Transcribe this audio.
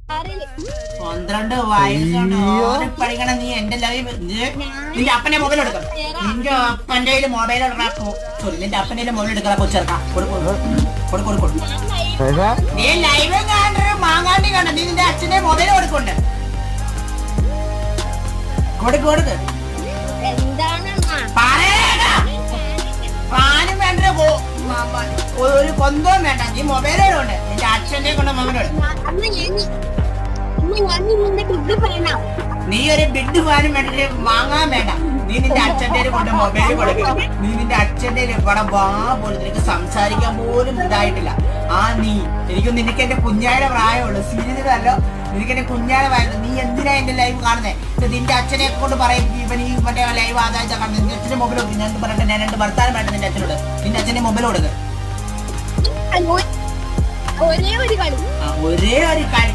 12 വയസ്സുണ്ട് പഠിക്കണ നീ എന്റെ ലൈവ് നിന്റെ അപ്പന്റെ മൊബൈൽ എടുക്കണം. നിന്റെ അപ്പന്റെ മൊബൈൽ സോറി നിന്റെ അപ്പന്റെ മൊബൈൽ എടുക്കണം. കൊച്ചെടുക്കാം കൊടുക്കും നീ ലൈവ് കാണുന്ന മാങ്ങാണ്ടി കണ്ട നീ നിന്റെ അച്ഛന്റെ മൊബൈൽ കൊടുക്കണ്ട് കൊടുക്ക് പാനും വേണ്ട ഒരു കൊന്തവും വേണ്ട. നീ മൊബൈലുണ്ട് നിന്റെ അച്ഛന്റെ കൊണ്ട് മൊബൈൽ. നീ ഒരു ബിഡ് ഫാനും വേണ്ട വാങ്ങാൻ വേണ്ട. നീ നിന്റെ അച്ഛന്റെ കൊണ്ട് മൊബൈൽ കൊടുക്കണം. നീ നിന്റെ അച്ഛന്റെ ഇവിടെ വാ പോലും നിനക്ക് സംസാരിക്കാൻ പോലും ഇതായിട്ടില്ല. നീ എനിക്കും നിനക്ക് എന്റെ കുഞ്ഞായുടെ പ്രായമുള്ളൂ. സീരിയസല്ല നിനക്ക് എന്റെ കുഞ്ഞാടെ പ്രായം. നീ എന്തിനാ എന്റെ ലൈവ് കാണുന്നത്? നിന്റെ അച്ഛനെ കൊണ്ട് പറയും ഇവൻ ഈ മറ്റേ ലൈവ് ആദായ കാണുന്നത്. നിന്റെ അച്ഛന്റെ മൊബൈൽ കൊടുക്കും. ഞാൻ പറയട്ടെ ഞാൻ 2 ഭർത്താനം വേണ്ട നിന്റെ അച്ഛനോട്. നിന്റെ അച്ഛന്റെ മൊബൈൽ കൊടുക്കുക. ഒരേ ഒരു കളി